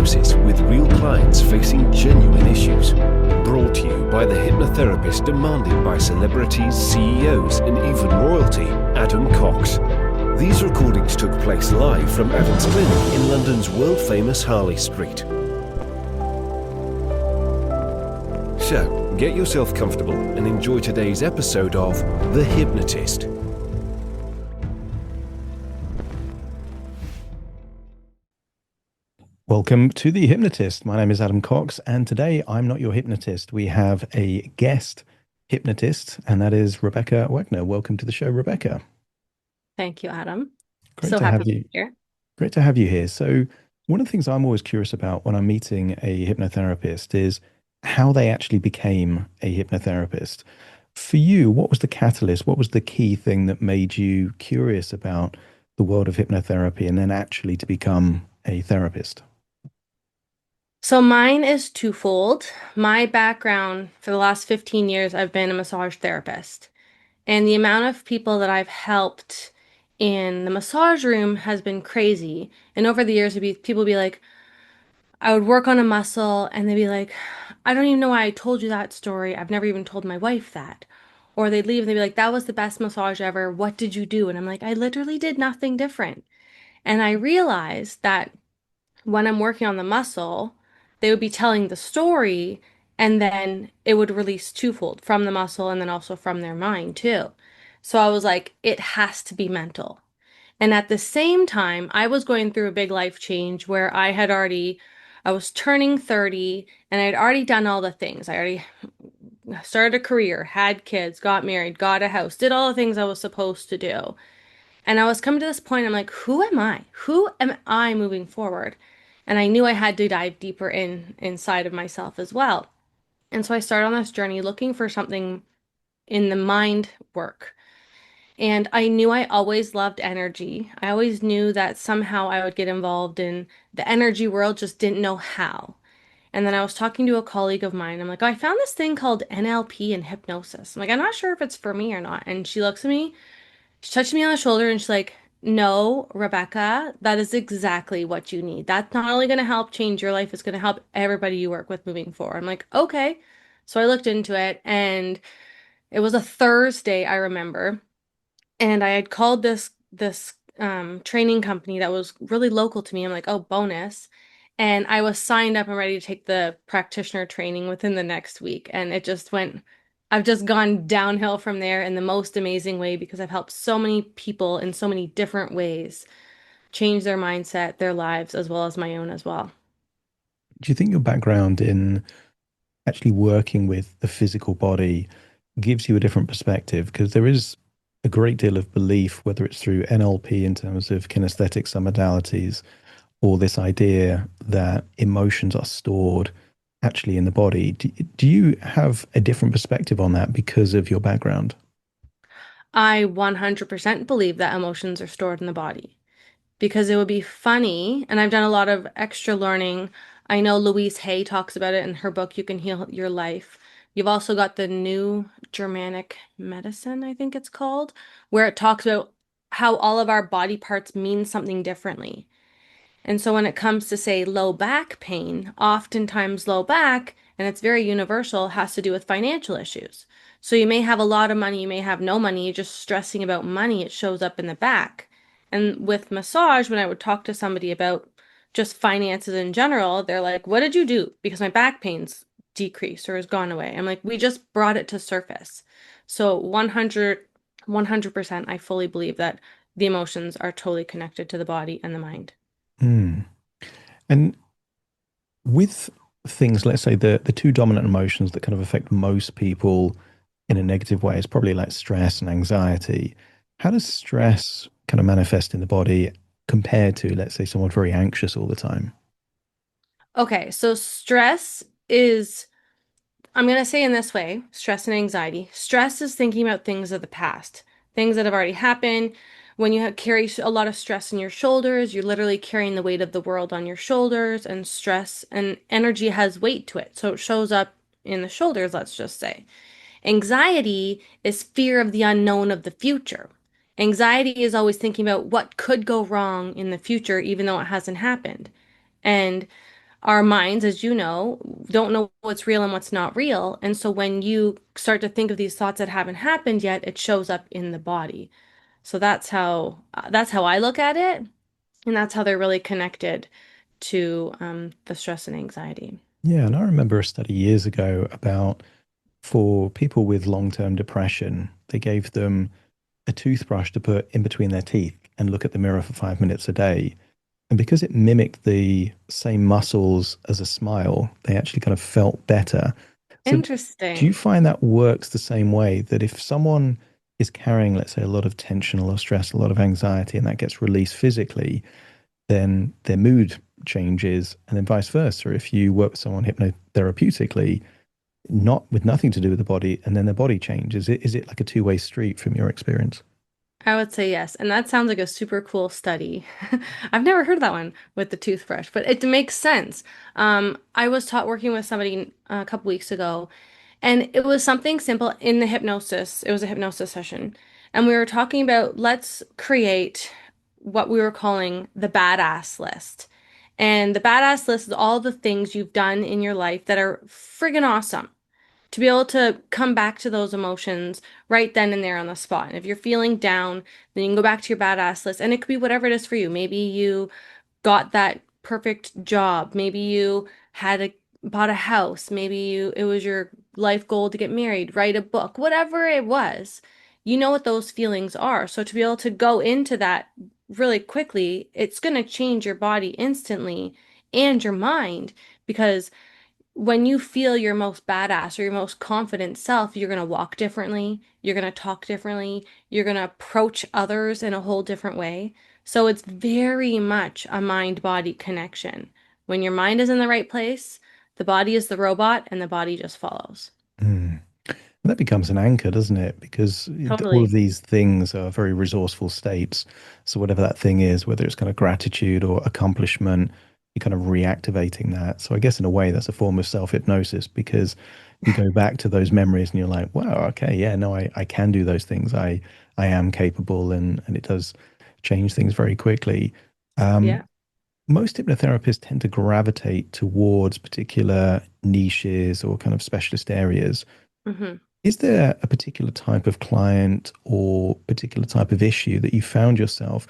hypnosis with real clients facing genuine issues. Brought to you by the hypnotherapist demanded by celebrities, CEOs, and even royalty, Adam Cox. These recordings took place live from Adam's clinic in London's world-famous Harley Street. So, get yourself comfortable and enjoy today's episode of The Hypnotist. Welcome to The Hypnotist. My name is Adam Cox, and today I'm not your hypnotist. We have a guest hypnotist, and that is Rebecca Wagner. Welcome to the show, Rebecca. Thank you, Adam. Great So to happy have to you. be here. Great to have you here. So, one of the things I'm always curious about when I'm meeting a hypnotherapist is how they actually became a hypnotherapist. For you, what was the catalyst? What was the key thing that made you curious about the world of hypnotherapy and then actually to become a therapist? So mine is twofold. My background for the last 15 years, I've been a massage therapist. And the amount of people that I've helped in the massage room has been crazy. And over the years, people would be like, I would work on a muscle and they'd be like, I don't even know why I told you that story. I've never even told my wife that. Or they'd leave and they'd be like, that was the best massage ever. What did you do? And I'm like, I literally did nothing different. And I realized that when I'm working on the muscle, they would be telling the story and then it would release twofold from the muscle and then also from their mind too. So I was like, it has to be mental. And at the same time, I was going through a big life change where I was turning 30 and I had already done all the things. I already started a career, had kids, got married, got a house, did all the things I was supposed to do. And I was coming to this point, I'm like, who am I? Who am I moving forward? And I knew I had to dive deeper inside of myself as well. And so I started on this journey looking for something in the mind work. And I knew I always loved energy. I always knew that somehow I would get involved in the energy world, just didn't know how. And then I was talking to a colleague of mine. I'm like, oh, I found this thing called NLP and hypnosis. I'm like, I'm not sure if it's for me or not. And she looks at me, she touched me on the shoulder and she's like, no, Rebecca, that is exactly what you need. That's not only going to help change your life, it's going to help everybody you work with moving forward. I'm like, okay. So I looked into it and it was a Thursday, I remember. And I had called this training company that was really local to me. I'm like, oh, bonus. And I was signed up and ready to take the practitioner training within the next week. And I've just gone downhill from there in the most amazing way because I've helped so many people in so many different ways change their mindset, their lives, as well as my own as well. Do you think your background in actually working with the physical body gives you a different perspective? Because there is a great deal of belief, whether it's through NLP in terms of kinesthetic submodalities, or this idea that emotions are stored actually in the body. Do you have a different perspective on that because of your background? I 100% believe that emotions are stored in the body. Because it would be funny, and I've done a lot of extra learning. I know Louise Hay talks about it in her book, You Can Heal Your Life. You've also got the New Germanic Medicine, I think it's called, where it talks about how all of our body parts mean something differently. And so when it comes to, say, low back pain, oftentimes low back, and it's very universal, has to do with financial issues. So you may have a lot of money, you may have no money, you're just stressing about money, it shows up in the back. And with massage, when I would talk to somebody about just finances in general, they're like, what did you do? Because my back pain's decreased or has gone away. I'm like, we just brought it to surface. So 100% I fully believe that the emotions are totally connected to the body and the mind. Mm. And with things, let's say the two dominant emotions that kind of affect most people in a negative way is probably like stress and anxiety. How does stress kind of manifest in the body compared to, let's say, someone very anxious all the time? Okay, so stress is, I'm going to say in this way, stress and anxiety. Stress is thinking about things of the past, things that have already happened. When you carry a lot of stress in your shoulders, you're literally carrying the weight of the world on your shoulders, and stress and energy has weight to it. So it shows up in the shoulders, let's just say. Anxiety is fear of the unknown of the future. Anxiety is always thinking about what could go wrong in the future, even though it hasn't happened. And our minds, as you know, don't know what's real and what's not real. And so when you start to think of these thoughts that haven't happened yet, it shows up in the body. So that's how I look at it, and that's how they're really connected to the stress and anxiety. Yeah, and I remember a study years ago about for people with long-term depression, they gave them a toothbrush to put in between their teeth and look at the mirror for 5 minutes a day. And because it mimicked the same muscles as a smile, they actually kind of felt better. So do you Interesting. find that works the same way that if someone is carrying, let's say, a lot of tension, a lot of stress, a lot of anxiety, and that gets released physically, then their mood changes, and then vice versa. If you work with someone hypnotherapeutically, not with nothing to do with the body, and then their body changes, is it like a two-way street from your experience? I would say yes. And that sounds like a super cool study. I've never heard of that one with the toothbrush, but it makes sense. I was taught working with somebody a couple weeks ago, and it was something simple in the hypnosis. It was a hypnosis session. And we were talking about let's create what we were calling the badass list. And the badass list is all the things you've done in your life that are friggin' awesome to be able to come back to those emotions right then and there on the spot. And if you're feeling down, then you can go back to your badass list. And it could be whatever it is for you. Maybe you got that perfect job. Maybe you had a bought a house. Maybe you it was your life goal to get married, write a book, whatever it was. You know what those feelings are. So to be able to go into that really quickly, it's going to change your body instantly and your mind because when you feel your most badass or your most confident self, you're going to walk differently, you're going to talk differently, you're going to approach others in a whole different way. So it's very much a mind-body connection. When your mind is in the right place, the body is the robot and the body just follows. Mm. That becomes an anchor, doesn't it? Because all of Totally. these things are very resourceful states. So whatever that thing is, whether it's kind of gratitude or accomplishment, you're kind of reactivating that. So I guess in a way, that's a form of self-hypnosis because you go back to those memories and you're like, wow, okay, yeah, no, I can do those things. I am capable, and it does change things very quickly. Um, Yeah. Most hypnotherapists tend to gravitate towards particular niches or kind of specialist areas. hmm Is there a particular type of client or particular type of issue that you found yourself,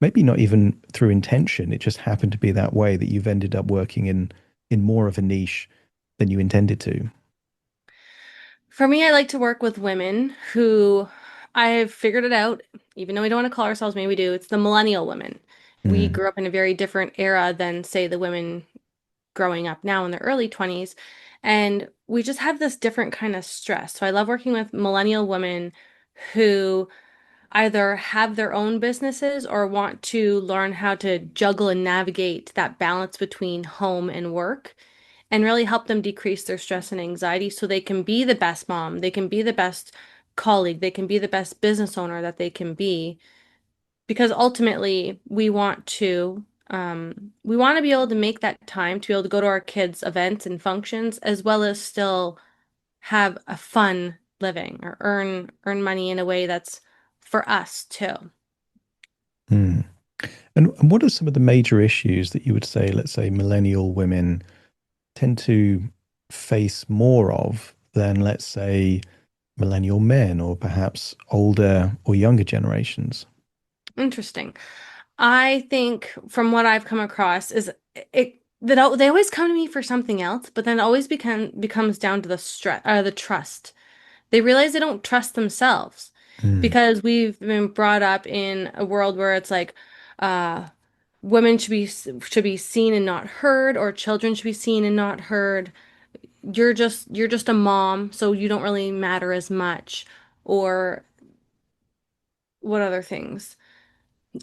maybe not even through intention, it just happened to be that way that you've ended up working in more of a niche than you intended to? For me, I like to work with women who I've figured it out, even though we don't want to call ourselves, maybe we do. It's the millennial women. We Mm, grew up in a very different era than, say, the women growing up now in their early 20s. And we just have this different kind of stress. So I love working with millennial women who either have their own businesses or want to learn how to juggle and navigate that balance between home and work and really help them decrease their stress and anxiety so they can be the best mom, they can be the best colleague, they can be the best business owner that they can be because ultimately we want to be able to make that time to be able to go to our kids' events and functions as well as still have a fun living or earn money in a way that's for us too. mm. And what are some of the major issues that you would say, let's say, millennial women tend to face more of than, let's say, millennial men or perhaps older or younger generations? Interesting. I think from what I've come across is it that they always come to me for something else, but then it always becomes down to the stress the trust. They realize they don't trust themselves Mm, because we've been brought up in a world where it's like uh women should be seen and not heard, or children should be seen and not heard. You're just a mom, so you don't really matter as much. Or what other things?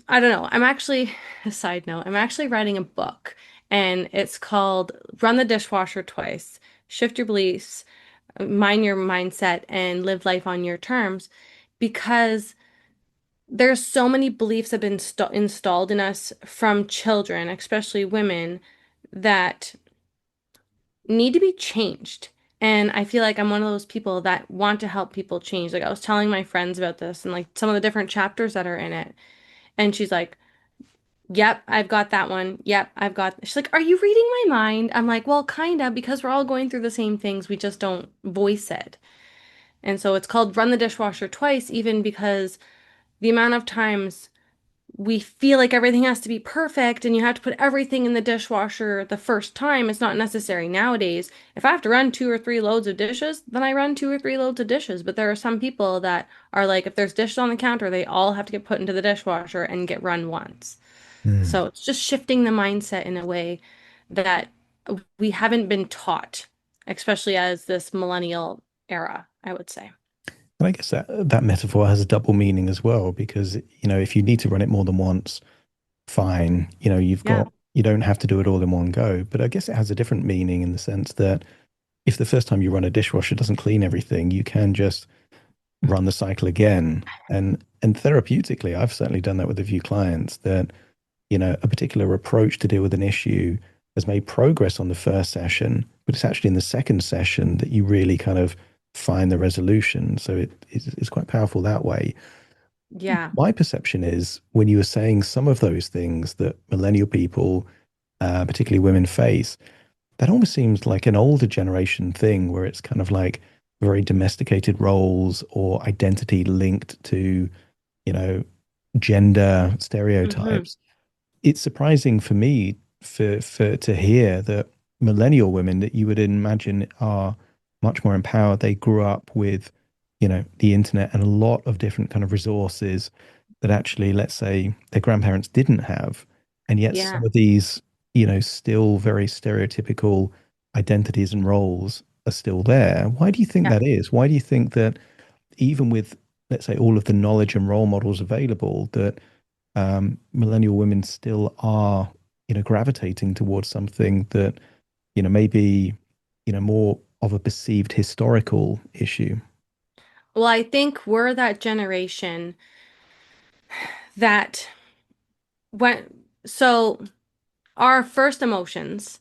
I don't know. I'm actually, a side note, I'm actually writing a book and it's called Run the Dishwasher Twice, Shift Your Beliefs, Mind Your Mindset, and Live Life on Your Terms because there's so many beliefs have been installed in us from children, especially women, that need to be changed. And I feel like I'm one of those people that want to help people change. Like I was telling my friends about this and like some of the different chapters that are in it. And she's like, Yep, I've got that one. Yep, I've got. She's like, "Are you reading my mind?" I'm like, "Well, kind of, because we're all going through the same things. We just don't voice it." And so it's called run the dishwasher twice, even because the amount of times we feel like everything has to be perfect and you have to put everything in the dishwasher the first time. It's not necessary nowadays. If I have to run 2 or 3 loads of dishes, then I run 2 or 3 loads of dishes. But there are some people that are like, if there's dishes on the counter, they all have to get put into the dishwasher and get run once. Hmm. So it's just shifting the mindset in a way that we haven't been taught, especially as this millennial era, I would say. And I guess that metaphor has a double meaning as well, because if you need to run it more than once, fine. Yeah. You don't have to do it all in one go. But I guess it has a different meaning in the sense that if the first time you run a dishwasher doesn't clean everything, you can just run the cycle again. And therapeutically, I've certainly done that with a few clients that, a particular approach to deal with an issue has made progress on the first session, but it's actually in the second session that you really kind of find the resolution. So it's quite powerful that way. Yeah. My perception is when you were saying some of those things that millennial people, particularly women, face, that almost seems like an older generation thing where it's kind of like very domesticated roles or identity linked to, you know, gender Hmm. stereotypes. It's surprising for me for to hear that millennial women that you would imagine are much more empowered. They grew up with, the internet and a lot of different kind of resources that actually, let's say, their grandparents didn't have. And yet Yeah. some of these, still very stereotypical identities and roles are still there. Why do you think Yeah. that is? Why do you think that even with, let's say, all of the knowledge and role models available, that millennial women still are, gravitating towards something that, maybe, more of a perceived historical issue. Well, I think we're that generation that went, so our first emotions,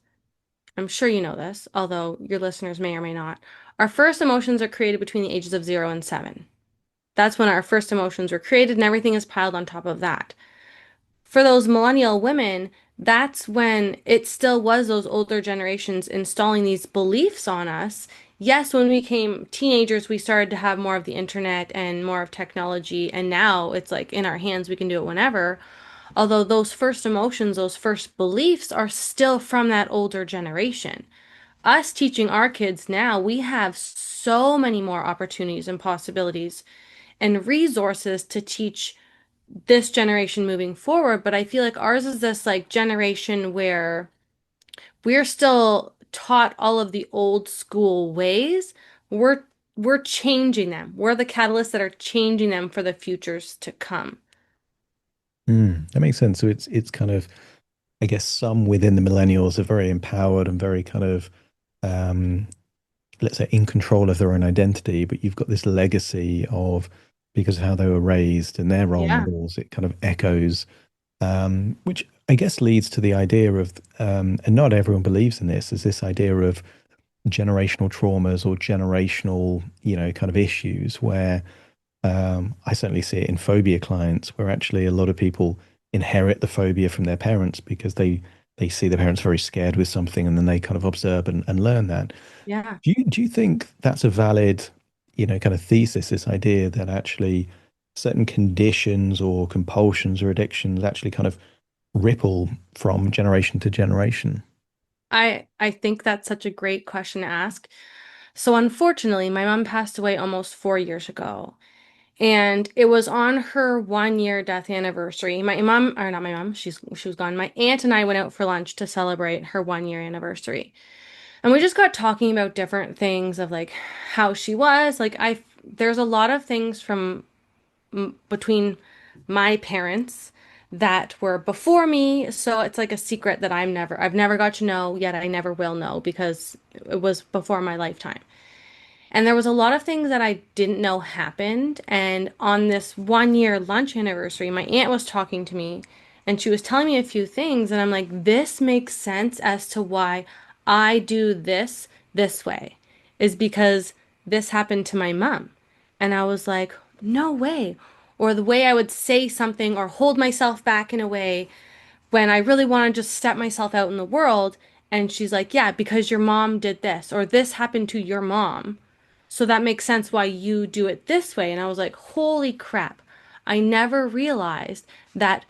I'm sure you know this, although your listeners may or may not, our first emotions are created between the ages of 0 and 7. That's when our first emotions were created, and everything is piled on top of that. For those millennial women, that's when it still was those older generations installing these beliefs on us. Yes, when we became teenagers, we started to have more of the internet and more of technology, and now it's like in our hands, we can do it whenever. Although those first emotions, those first beliefs are still from that older generation. Us teaching our kids now, we have so many more opportunities and possibilities and resources to teach this generation moving forward, but I feel like ours is this like generation where we're still taught all of the old school ways. We're we're changing them. We're the catalysts that are changing them for the futures to come. That makes sense. So it's kind of, I guess, some within the millennials are very empowered and very kind of, um, let's say, in control of their own identity, but you've got this legacy of because of how they were raised and their role Yeah. models, it kind of echoes, which I guess leads to the idea of, and not everyone believes in this, is this idea of generational traumas or generational, kind of issues where I certainly see it in phobia clients where actually a lot of people inherit the phobia from their parents because they see their parents very scared with something and then they kind of observe and learn that. Yeah. Do you think that's a valid, kind of thesis, this idea that actually certain conditions or compulsions or addictions actually kind of ripple from generation to generation? I think that's such a great question to ask. So unfortunately, my mom passed away almost 4 years ago. And it was on her 1 year death anniversary. My mom, or not my mom, she was gone. My aunt and I went out for lunch to celebrate her 1 year anniversary. And we just got talking about different things of like how she was. Like there's a lot of things from between my parents that were before me, so it's like a secret that I've never got to know, yet I never will know because it was before my lifetime. And there was a lot of things that I didn't know happened. And on this 1 year lunch anniversary, my aunt was talking to me and she was telling me a few things. And I'm like, this makes sense as to why I do this way, is because this happened to my mom. And I was like, no way. Or the way I would say something or hold myself back in a way when I really want to just step myself out in the world. And she's like, yeah, because your mom did this, or this happened to your mom. So that makes sense why you do it this way. And I was like, holy crap. I never realized that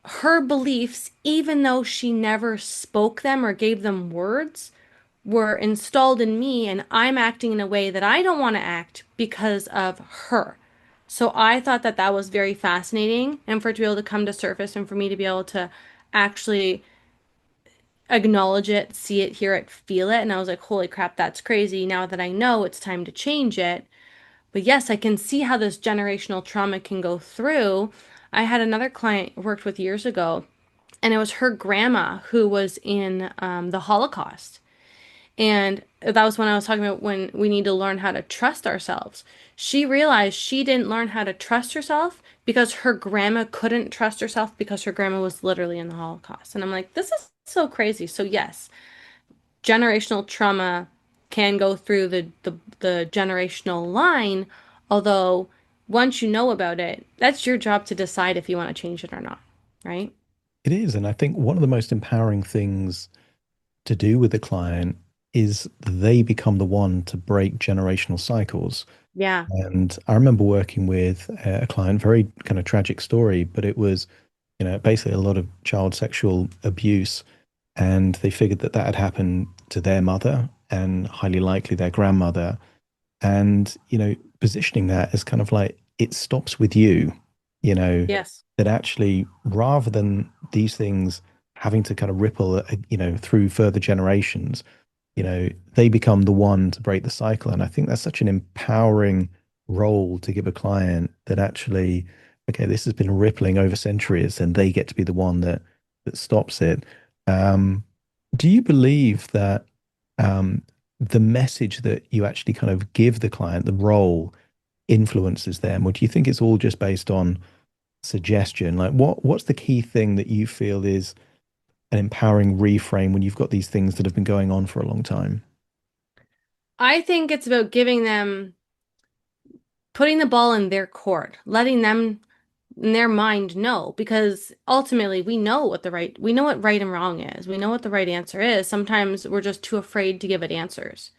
her beliefs, even though she never spoke them or gave them words, were installed in me, and I'm acting in a way that I don't want to act because of her. So I thought that that was very fascinating, and for it to be able to come to surface and for me to be able to actually acknowledge it, see it, hear it, feel it. And I was like, holy crap, that's crazy. Now that I know it's time to change it. But yes, I can see how this generational trauma can go through. I had another client I worked with years ago, and it was her grandma who was in the Holocaust. And that was when I was talking about when we need to learn how to trust ourselves. She realized she didn't learn how to trust herself because her grandma couldn't trust herself because her grandma was literally in the Holocaust. And I'm like, this is so crazy. So yes, generational trauma can go through the generational line, although once you know about it, that's your job to decide if you want to change it or not, right? It is. And I think one of the most empowering things to do with the client is they become the one to break generational cycles. Yeah. And I remember working with a client, very kind of tragic story, but it was, basically a lot of child sexual abuse. And they figured that that had happened to their mother and highly likely their grandmother. And, positioning that as kind of like it stops with you, you know, Yes. that actually rather than these things having to kind of ripple, through further generations, they become the one to break the cycle. And I think that's such an empowering role to give a client that actually, okay, this has been rippling over centuries and they get to be the one that stops it. Um, do you believe that um, the message that you actually kind of give the client, the role, influences them, or do you think it's all just based on suggestion? Like what's the key thing that you feel is an empowering reframe when you've got these things that have been going on for a long time? I think it's about giving them, putting the ball in their court, letting them in their mind know, because ultimately we know what right and wrong is. We know what the right answer is. Sometimes we're just too afraid to give it answers.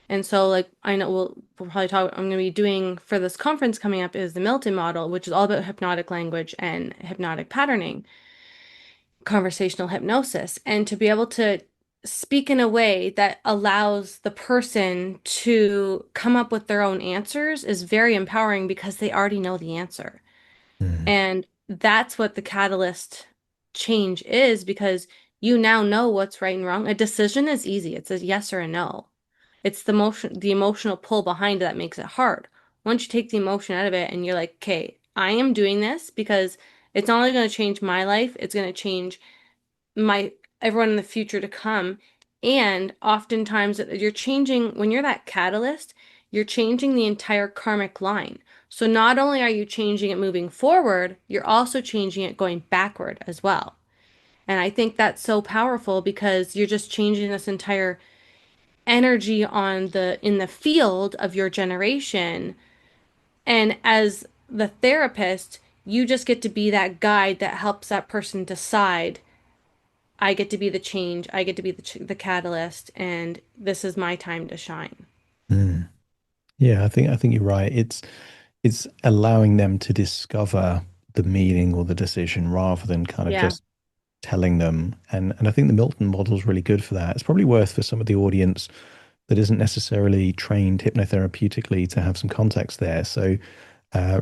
And so like I know we'll probably talk I'm going to be doing for this conference coming up is the Milton model, which is all about hypnotic language and hypnotic patterning, conversational hypnosis, and to be able to speak in a way that allows the person to come up with their own answers is very empowering because they already know the answer. Mm, And that's what the catalyst change is, because you now know what's right and wrong. A decision is easy. It's a yes or a no. It's the emotional pull behind it that makes it hard. Once you take the emotion out of it and you're like, okay, I am doing this because it's not only going to change my life, it's going to change my everyone in the future to come. And oftentimes you're changing, when you're that catalyst, you're changing the entire karmic line. So not only are you changing it moving forward, you're also changing it going backward as well. And I think that's so powerful because you're just changing this entire energy on the in the field of your generation. And as the therapist, you just get to be that guide that helps that person decide, I get to be the change, I get to be the catalyst, and this is my time to shine. mm. Yeah, I think you're right. It's allowing them to discover the meaning or the decision rather than kind of Yeah. just telling them. And I think the Milton model is really good for that. It's probably worth for some of the audience that isn't necessarily trained hypnotherapeutically to have some context there. So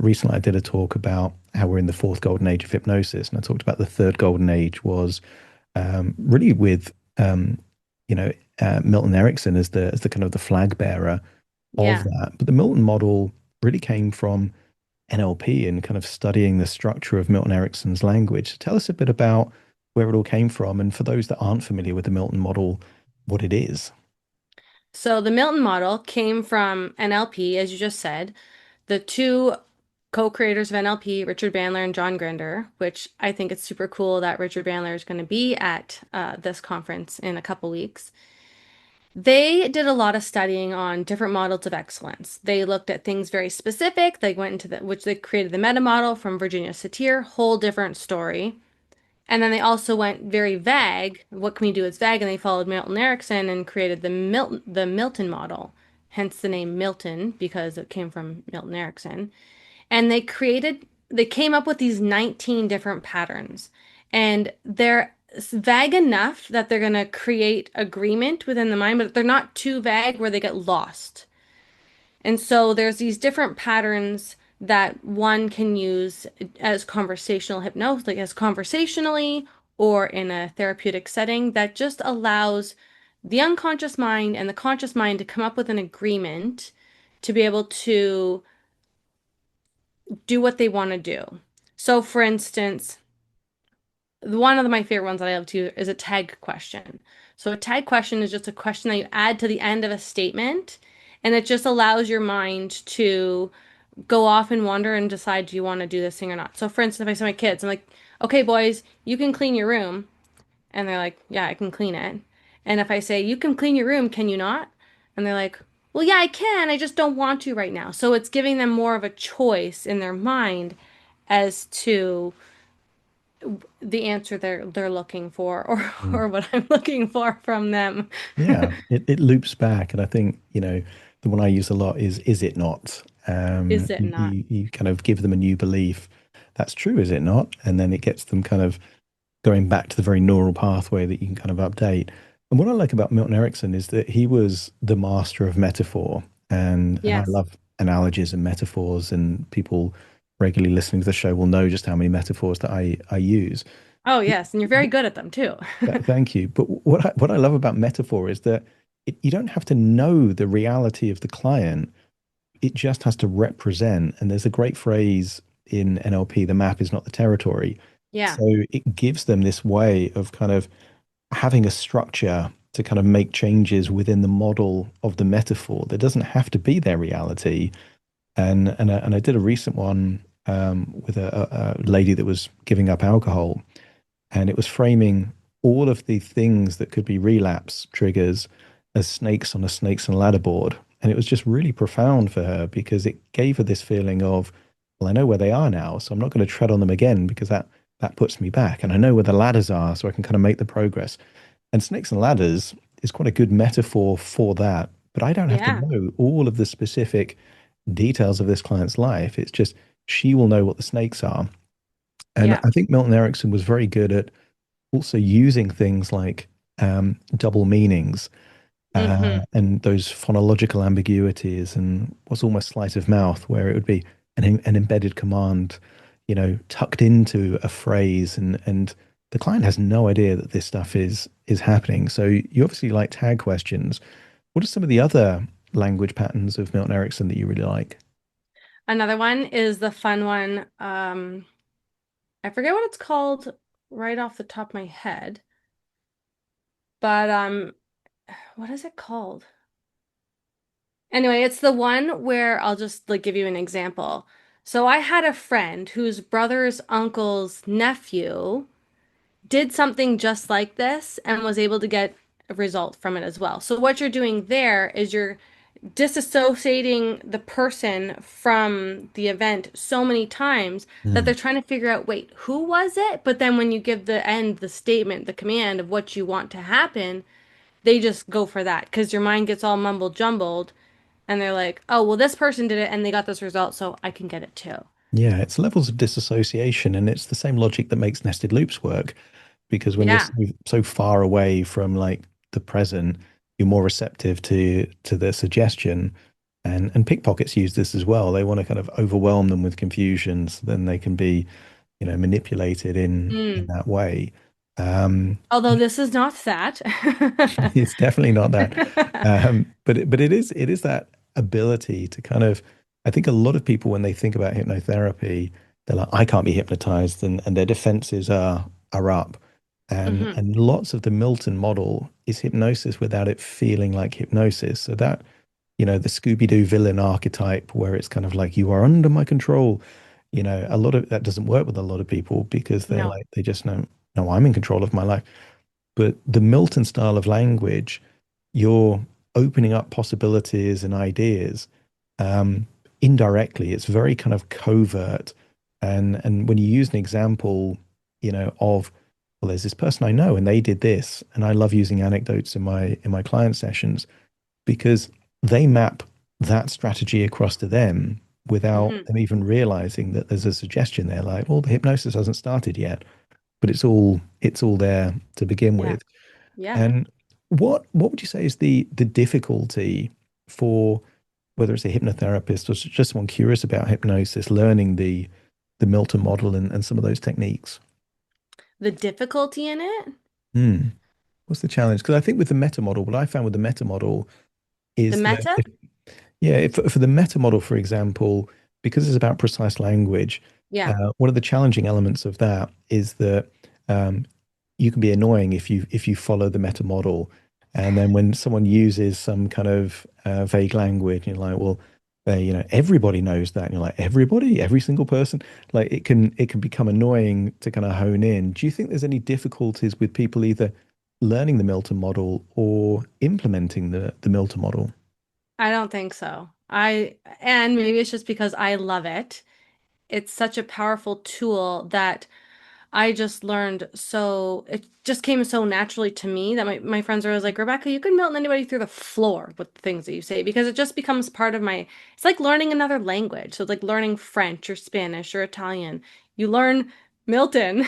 recently I did a talk about how we're in the fourth golden age of hypnosis, and I talked about the third golden age was really with you know Milton Erickson as the kind of the flag bearer of Yeah. that. But the Milton model really came from NLP and kind of studying the structure of Milton Erickson's language. So tell us a bit about where it all came from, and for those that aren't familiar with the Milton model, what it is. So the Milton model came from NLP, as you just said. The two co-creators of NLP, Richard Bandler and John Grinder, which I think it's super cool that Richard Bandler is going to be at this conference in a couple weeks. They did a lot of studying on different models of excellence. They looked at things very specific. They went into which they created the meta model from Virginia Satir, whole different story. And then they also went very vague. What can we do? It's vague, and they followed Milton Erickson and created the Milton model, hence the name Milton because it came from Milton Erickson. And they came up with these 19 different patterns, and they're vague enough that they're going to create agreement within the mind, but they're not too vague where they get lost. And so there's these different patterns that one can use as conversational hypnosis, like as conversationally or in a therapeutic setting that just allows the unconscious mind and the conscious mind to come up with an agreement to be able to do what they want to do. So, for instance, one of my favorite ones that I love to is a tag question. So, a tag question is just a question that you add to the end of a statement, and it just allows your mind to go off and wander and decide, do you want to do this thing or not? So, for instance, if I say to my kids, I'm like, okay, boys, you can clean your room. And they're like, yeah, I can clean it. And if I say, you can clean your room, can you not? And they're like, well, yeah, I can. I just don't want to right now. So it's giving them more of a choice in their mind as to the answer they're looking for or Mm. or what I'm looking for from them. Yeah, it loops back, and I think, the one I use a lot is it not? Is it not? You kind of give them a new belief. That's true, is it not? And then it gets them kind of going back to the very neural pathway that you can kind of update. And what I like about Milton Erickson is that he was the master of metaphor, and I Yes. love analogies and metaphors, and people regularly listening to the show will know just how many metaphors that I use. Oh, yes. And you're very good at them too. Thank you. But what I love about metaphor is that you don't have to know the reality of the client. It just has to represent. And there's a great phrase in NLP, the map is not the territory. Yeah. So it gives them this way of kind of having a structure to kind of make changes within the model of the metaphor. That doesn't have to be their reality. And I did a recent one with a lady that was giving up alcohol, and it was framing all of the things that could be relapse triggers as snakes on a snakes and ladder board. And it was just really profound for her because it gave her this feeling of, well, I know where they are now, so I'm not going to tread on them again because that puts me back. And I know where the ladders are, so I can kind of make the progress. And snakes and ladders is quite a good metaphor for that. But I don't have to Yeah. know all of the specific details of this client's life. It's just she will know what the snakes are. And Yeah. I think Milton Erickson was very good at also using things like double meanings Hmm. and those phonological ambiguities and what's almost sleight of mouth, where it would be an embedded command, tucked into a phrase, and the client has no idea that this stuff is happening. So you obviously like tag questions. What are some of the other language patterns of Milton Erickson that you really like? Another one is the fun one. I forget what it's called right off the top of my head, but what is it called? Anyway, it's the one where I'll just like give you an example. So I had a friend whose brother's uncle's nephew did something just like this and was able to get a result from it as well. So what you're doing there is you're disassociating the person from the event so many times that Mm. they're trying to figure out, wait, who was it? But then when you give the end, the statement, the command of what you want to happen, they just go for that because your mind gets all mumbled jumbled and they're like, oh, well, this person did it and they got this result, so I can get it too. Yeah, it's levels of disassociation, and it's the same logic that makes nested loops work. Because when you're Yeah. so far away from like the present, you're more receptive to the suggestion. And pickpockets use this as well. They want to kind of overwhelm them with confusion, so then they can be, manipulated in Mm. that way. Um, Although this is not that. it's definitely not that. But it is that ability to kind of, I think a lot of people when they think about hypnotherapy, they're like, I can't be hypnotized, and their defenses are up. And Hmm. and lots of the Milton model is hypnosis without it feeling like hypnosis. So that, the Scooby-Doo villain archetype where it's kind of like you are under my control, a lot of that doesn't work with a lot of people because they're No. like they just know, no, I'm in control of my life. But the Milton style of language, you're opening up possibilities and ideas um, indirectly. It's very kind of covert. And when you use an example, of well, there's this person I know and they did this. And I love using anecdotes in my client sessions because they map that strategy across to them without Hmm. them even realizing that there's a suggestion there, like, well, the hypnosis hasn't started yet, but it's all there to begin Yeah. with. Yeah. And what would you say is the difficulty for whether it's a hypnotherapist or just someone curious about hypnosis, learning the Milton model and some of those techniques? The difficulty in it, Hmm. What's the challenge? Because I think with the meta model, what I found with the meta model the is that meta. yeah, if, for the meta model, for example, because it's about precise language, Yeah. one of the challenging elements of that is that um, you can be annoying if you follow the meta model, and then when someone uses some kind of vague language, you're like, well, you know, everybody knows that, and you're like, everybody, every single person, like it can become annoying to kind of hone in. Do you think there's any difficulties with people either learning the Milton model or implementing the Milton model? I don't think so. And maybe it's just because I love it. It's such a powerful tool that I just learned so it just came so naturally to me that my friends are always like, Rebecca, you can melt anybody through the floor with the things that you say because it just becomes part of my, it's like learning another language. So it's like learning French or Spanish or Italian. You learn Milton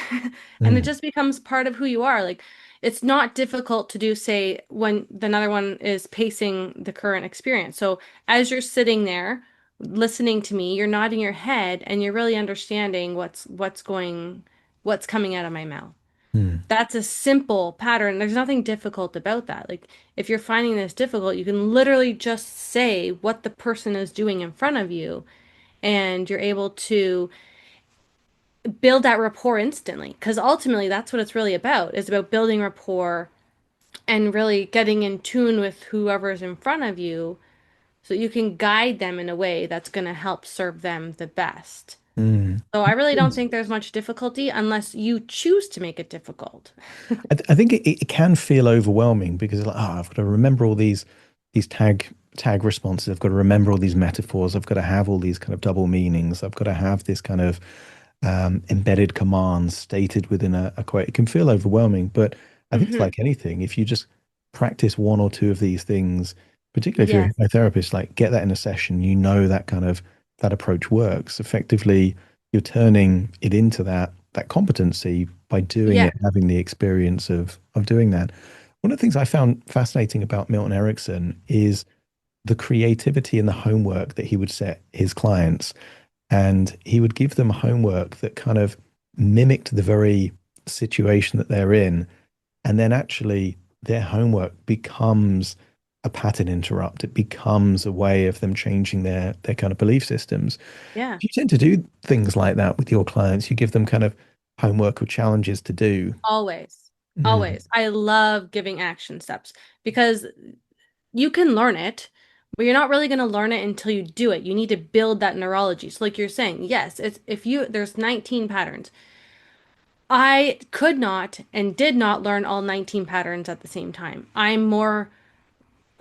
and it Mm, just becomes part of who you are. Like it's not difficult to do, say, when the another one is pacing the current experience. So as you're sitting there listening to me, you're nodding your head and you're really understanding what's coming out of my mouth. mm, That's a simple pattern. There's nothing difficult about that. Like, if you're finding this difficult, you can literally just say what the person is doing in front of you, and you're able to build that rapport instantly. Because ultimately, that's what it's really about, is about building rapport and really getting in tune with whoever's in front of you so you can guide them in a way that's going to help serve them the best. mm. So I really don't think there's much difficulty unless you choose to make it difficult. I think it can feel overwhelming because like, oh, I've got to remember all these tag responses. I've got to remember all these metaphors. I've got to have all these kind of double meanings. I've got to have this kind of embedded commands stated within a quote. It can feel overwhelming, but I think it's Hmm. like anything. If you just practice one or two of these things, particularly if you're Yes. a hypnotherapist, like get that in a session, you know that kind of that approach works. Effectively, you're turning it into that competency by doing Yeah. it, having the experience of doing that. One of the things I found fascinating about Milton Erickson is the creativity and the homework that he would set his clients. And he would give them homework that kind of mimicked the very situation that they're in. And then actually their homework becomes a pattern interrupt. It becomes a way of them changing their kind of belief systems. Yeah. You tend to do things like that with your clients. You give them kind of homework or challenges to do. Always. Mm, Always. I love giving action steps because you can learn it, but you're not really going to learn it until you do it. You need to build that neurology. So like you're saying, yes, it's if you there's 19 patterns. I could not and did not learn all 19 patterns at the same time. I'm more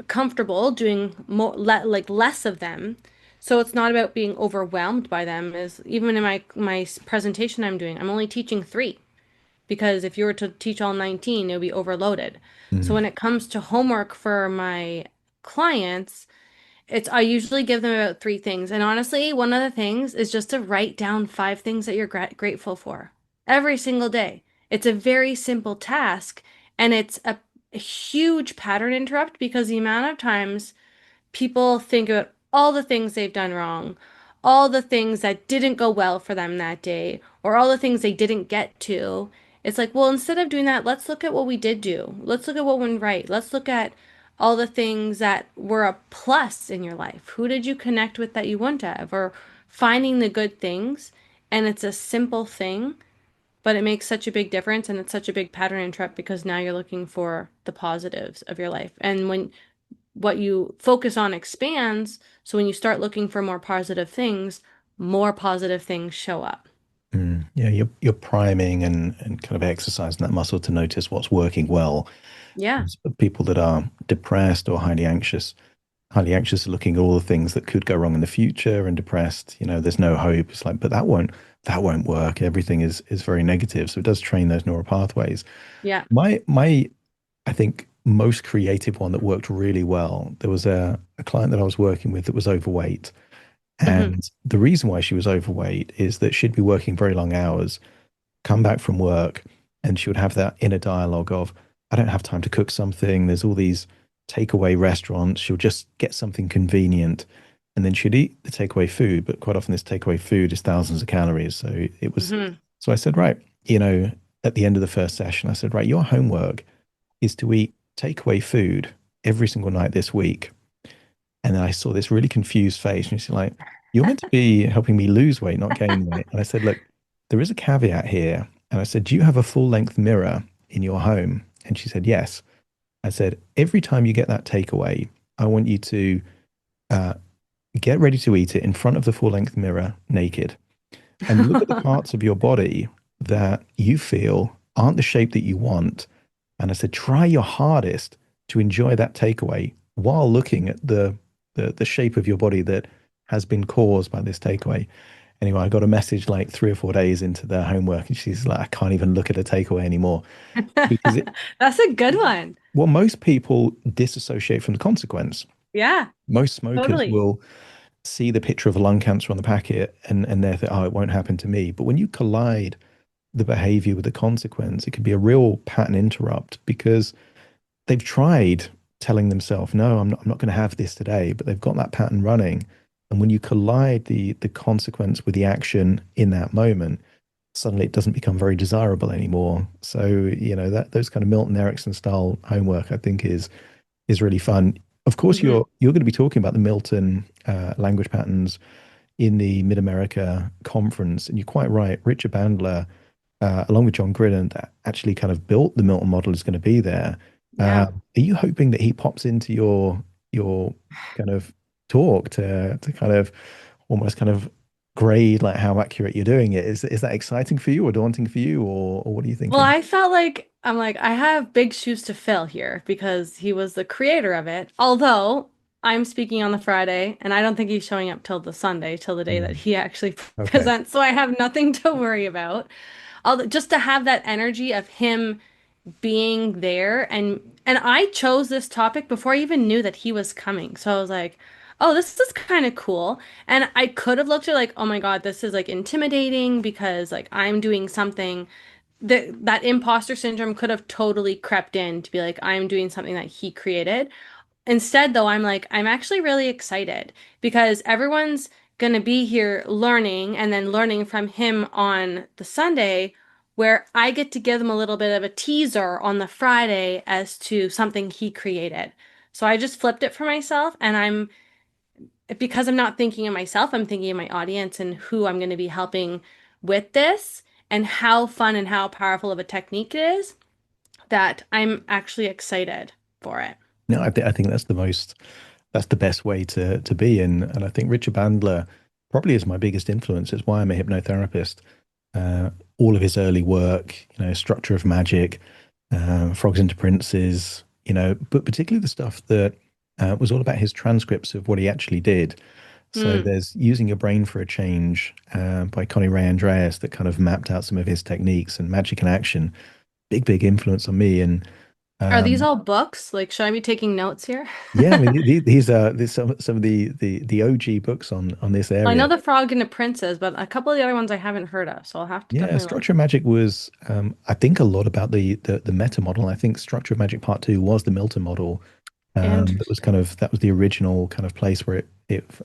comfortable doing more like less of them. So it's not about being overwhelmed by them. Is even in my presentation I'm doing, I'm only teaching 3 because if you were to teach all 19, it would be overloaded. So mm, when it comes to homework for my clients, it's I usually give them about 3 things. And honestly, one of the things is just to write down 5 things that you're grateful for every single day. It's a very simple task and it's a huge pattern interrupt because the amount of times people think about all the things they've done wrong, all the things that didn't go well for them that day, or all the things they didn't get to. It's like, well, instead of doing that, let's look at what we did do. Let's look at what went right. Let's look at all the things that were a plus in your life. Who did you connect with that you wouldn't have? Or finding the good things. And it's a simple thing, but it makes such a big difference and it's such a big pattern interrupt because now you're looking for the positives of your life. And when what you focus on expands. So when you start looking for more positive things show up. mm. Yeah, you're priming and kind of exercising that muscle to notice what's working well. Yeah. People that are depressed or highly anxious, highly anxious, looking at all the things that could go wrong in the future and depressed, there's no hope. It's like, but that won't work. Everything is very negative. So it does train those neural pathways. Yeah. My I think most creative one that worked really well, there was a client that I was working with that was overweight. Hmm. And the reason why she was overweight is that she'd be working very long hours, come back from work, and she would have that inner dialogue of, I don't have time to cook something. There's all these takeaway restaurants. She'll just get something convenient and then she'd eat the takeaway food. But quite often, this takeaway food is thousands of calories. So it was, Hmm. so I said, right, at the end of the first session, I said, right, your homework is to eat takeaway food every single night this week. And then I saw this really confused face, and she's like, "You're meant to be helping me lose weight, not gain weight." And I said, "Look, there is a caveat here." And I said, "Do you have a full-length mirror in your home?" And she said, "Yes." I said, "Every time you get that takeaway, I want you to uh, get ready to eat it in front of the full-length mirror, naked, and look at the parts of your body that you feel aren't the shape that you want." And I said, "Try your hardest to enjoy that takeaway while looking at the shape of your body that has been caused by this takeaway." Anyway, I got a message like 3 or 4 days into the homework, and she's like, "I can't even look at a takeaway anymore," because That's a good one. well, most people disassociate from the consequence. Yeah, Most smokers totally. will see the picture of lung cancer on the packet and they think, "Oh, it won't happen to me." But when you collide the behavior with the consequence, it could be a real pattern interrupt because they've tried telling themselves, no, I'm not going to have this today, but they've got that pattern running. And when you collide the consequence with the action in that moment, suddenly it doesn't become very desirable anymore. So, that those kind of Milton Erickson style homework, I think is really fun. Of course, Hmm. you're going to be talking about the Milton language patterns in the Mid America conference, and you're quite right. Richard Bandler, along with John Gridden, that actually kind of built the Milton model, is going to be there. Yeah. Are you hoping that he pops into your kind of talk to kind of almost kind of grade like how accurate you're doing it? Is that exciting for you or daunting for you, or what are you Well, thinking? I felt like I'm like I have big shoes to fill here because he was the creator of it. Although I'm speaking on the Friday and I don't think he's showing up till the Sunday, till the day that Mm, he actually okay. presents. So I have nothing to worry about. Although just to have that energy of him being there and I chose this topic before I even knew that he was coming. So I was like, "Oh, this is kind of cool." And I could have looked at it like, "Oh my God, this is like intimidating because like I'm doing something that imposter syndrome could have totally crept in to be like, I'm doing something that he created." Instead, though, I'm like, I'm actually really excited because everyone's going to be here learning and then learning from him on the Sunday, where I get to give them a little bit of a teaser on the Friday as to something he created. So I just flipped it for myself, and because I'm not thinking of myself, I'm thinking of my audience and who I'm going to be helping with this and how fun and how powerful of a technique it is that I'm actually excited for it. No, I think that's the best way to be. And I think Richard Bandler probably is my biggest influence. It's why I'm a hypnotherapist. Uh, all of his early work, Structure of Magic, Frogs into Princes, but particularly the stuff that was all about his transcripts of what he actually did. So Hmm. there's Using Your Brain for a Change by Connie Ray Andreas that kind of mapped out some of his techniques, and Magic in Action. Big, big influence on me. And Are these um, all books? Like, should I be taking notes here? yeah, I mean, these are some of the OG books on this I know area. The Frog and the Princess, but a couple of the other ones I haven't heard of, so I'll have to Yeah, definitely look. Structure of Magic was, I think, a lot about the meta model. I think Structure of Magic Part Two was the Milton model. That was Interesting. that was the original kind of place where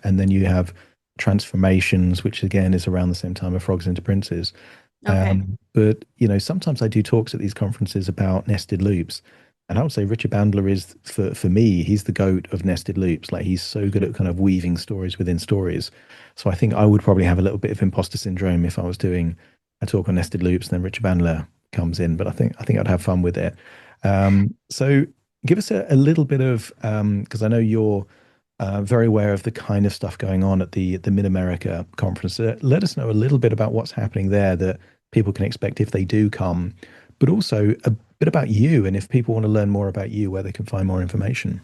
and then you have Transformations, which again is around the same time of Frogs into Princes. Okay. But sometimes I do talks at these conferences about nested loops, and I would say Richard Bandler is for me, he's the goat of nested loops. Like he's so good Mhm. at kind of weaving stories within stories. So I think I would probably have a little bit of imposter syndrome if I was doing a talk on nested loops, and then Richard Bandler comes in. But I think I'd have fun with it. So give us a little bit of because I know you're very aware of the kind of stuff going on at the Mid America conference. Let us know a little bit about what's happening there that people can expect if they do come, but also a bit about you and if people want to learn more about you, where they can find more information.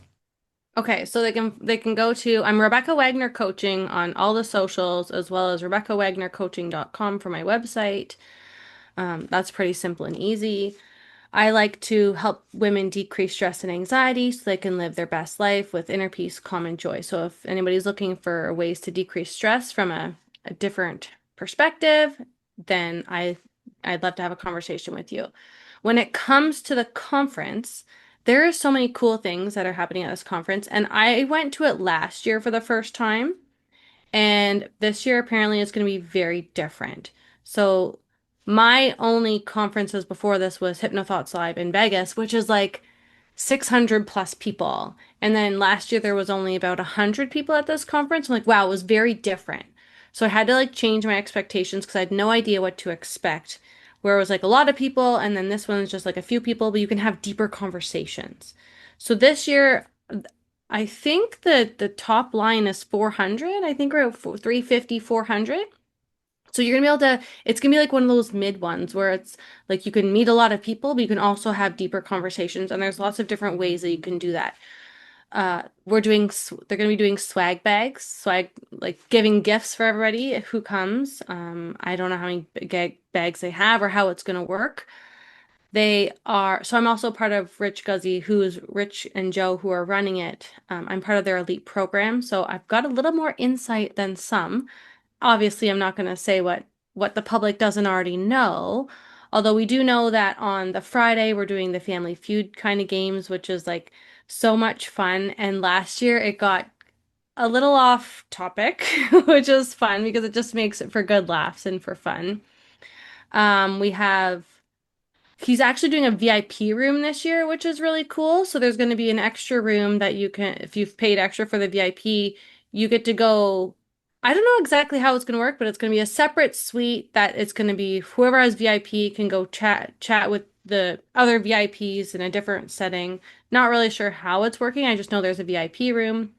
Okay, so they can go to I'm Rebecca Wagner Coaching on all the socials as well as RebeccaWagnerCoaching.com for my website. That's pretty simple and easy. I like to help women decrease stress and anxiety so they can live their best life with inner peace, calm, and joy. So if anybody's looking for ways to decrease stress from a different perspective, then I'd love to have a conversation with you. When it comes to the conference, there are so many cool things that are happening at this conference, and I went to it last year for the first time. And this year apparently is going to be very different. So my only conferences before this was Hypnothoughts Live in Vegas, which is like 600 plus people. And then last year there was only about 100 people at this conference. I'm like, wow, it was very different. So I had to like change my expectations because I had no idea what to expect. Where it was like a lot of people, and then this one is just like a few people, but you can have deeper conversations. So this year, I think that the top line is 400. I think we're at 350, 400. So you're gonna be able to, it's gonna be like one of those mid ones where it's like you can meet a lot of people, but you can also have deeper conversations. And there's lots of different ways that you can do that. They're gonna be doing swag bags, swag, like giving gifts for everybody who comes. I don't know how many bags they have or how it's gonna work. So I'm also part of Rich Guzzi, who's Rich and Joe, who are running it. I'm part of their elite program, so I've got a little more insight than some. Obviously, I'm not going to say what the public doesn't already know. Although we do know that on the Friday we're doing the Family Feud kind of games, which is like so much fun. And last year it got a little off topic, which is fun because it just makes it for good laughs and for fun. We have He's actually doing a VIP room this year, which is really cool. So there's going to be an extra room that you can, if you've paid extra for the VIP, you get to go. I don't know exactly how it's going to work, but it's going to be a separate suite that it's going to be whoever has VIP can go chat with the other VIPs in a different setting. Not really sure how it's working. I just know there's a VIP room.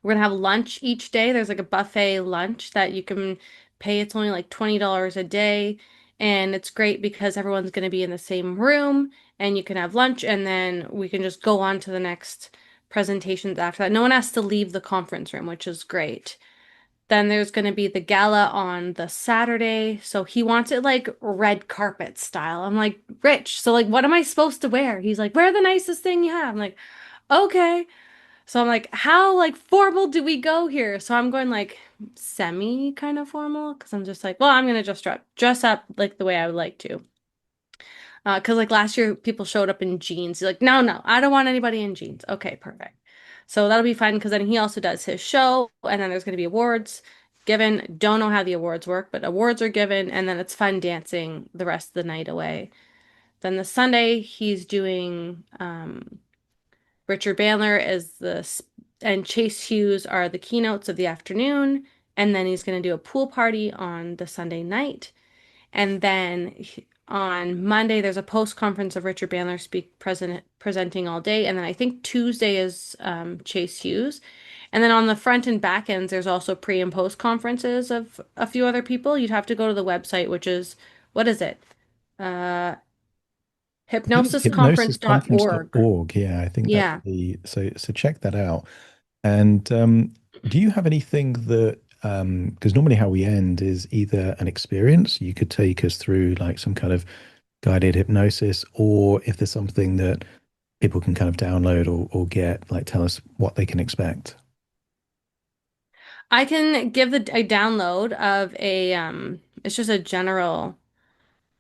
We're gonna have lunch each day. There's like a buffet lunch that you can pay. It's only like $20 a day. And it's great because everyone's gonna be in the same room and you can have lunch and then we can just go on to the next presentations after that. No one has to leave the conference room, which is great. Then there's going to be the gala on the Saturday. So he wants it like red carpet style. I'm like, Rich, so like what am I supposed to wear? He's like, wear the nicest thing you have. I'm like, okay. So I'm like, how like formal do we go here? So I'm going like semi kind of formal because I'm just like, well, I'm gonna just dress up like the way I would like to. Because like last year people showed up in jeans. He's like, no, no, I don't want anybody in jeans. Okay, perfect. So that'll be fun because then he also does his show, and then there's gonna be awards given. Don't know how the awards work, but awards are given, and then it's fun dancing the rest of the night away. Then the Sunday he's doing Richard Bandler is and Chase Hughes are the keynotes of the afternoon. And then he's going to do a pool party on the Sunday night. And then on Monday, there's a post conference of Richard Bandler presenting all day. And then I think Tuesday is Chase Hughes. And then on the front and back ends, there's also pre and post conferences of a few other people. You'd have to go to the website, which is, what is it? Uh, I think it's hypnosisconference.org. hypnosisconference.org. Yeah, I think that's Yeah. so check that out. And do you have anything that because normally how we end is either an experience you could take us through like some kind of guided hypnosis, or if there's something that people can kind of download or get, like tell us what they can expect. I can give a download of it's just a general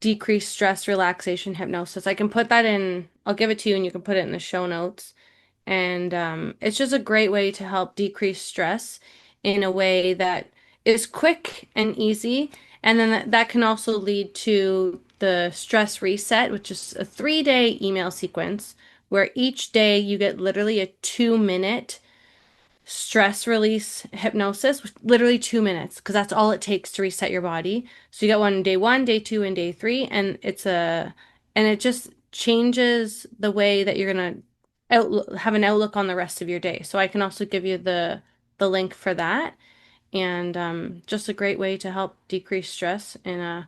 decreased stress relaxation hypnosis. I can put that in, I'll give it to you and you can put it in the show notes. And it's just a great way to help decrease stress in a way that is quick and easy. And then that can also lead to the stress reset, which is a 3-day email sequence where each day you get literally a 2-minute stress release hypnosis, literally 2 minutes, because that's all it takes to reset your body. So you get one, day two, and day three, and and it just changes the way that you're gonna have an outlook on the rest of your day. So I can also give you the link for that, and just a great way to help decrease stress in a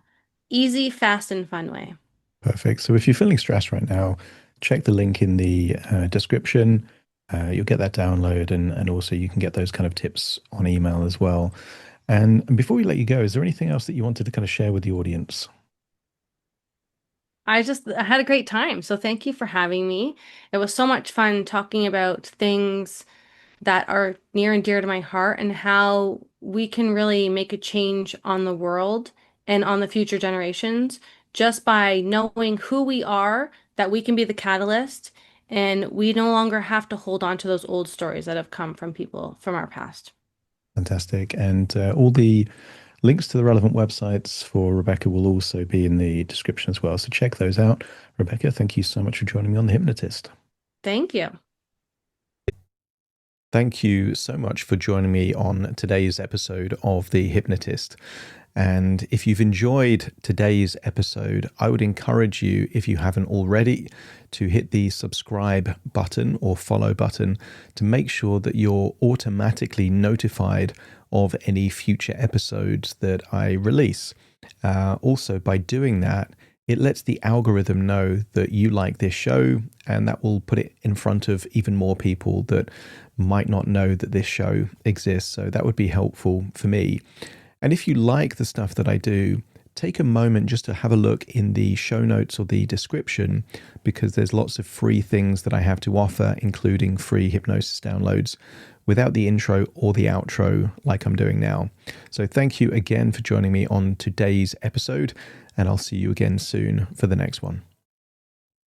easy, fast, and fun way. Perfect. So if you're feeling stressed right now, check the link in the description. You'll get that download, and also you can get those kind of tips on email as well. And before we let you go, is there anything else that you wanted to kind of share with the audience? I had a great time. So thank you for having me. It was so much fun talking about things that are near and dear to my heart and how we can really make a change on the world and on the future generations just by knowing who we are, that we can be the catalyst, and we no longer have to hold on to those old stories that have come from people from our past. Fantastic. And all the links to the relevant websites for Rebecca will also be in the description as well. So check those out. Rebecca, thank you so much for joining me on The Hypnotist. Thank you. Thank you so much for joining me on today's episode of The Hypnotist. And if you've enjoyed today's episode, I would encourage you, if you haven't already, to hit the subscribe button or follow button to make sure that you're automatically notified of any future episodes that I release. Also, by doing that, it lets the algorithm know that you like this show, and that will put it in front of even more people that might not know that this show exists. So that would be helpful for me. And if you like the stuff that I do, take a moment just to have a look in the show notes or the description, because there's lots of free things that I have to offer, including free hypnosis downloads without the intro or the outro like I'm doing now. So thank you again for joining me on today's episode, and I'll see you again soon for the next one.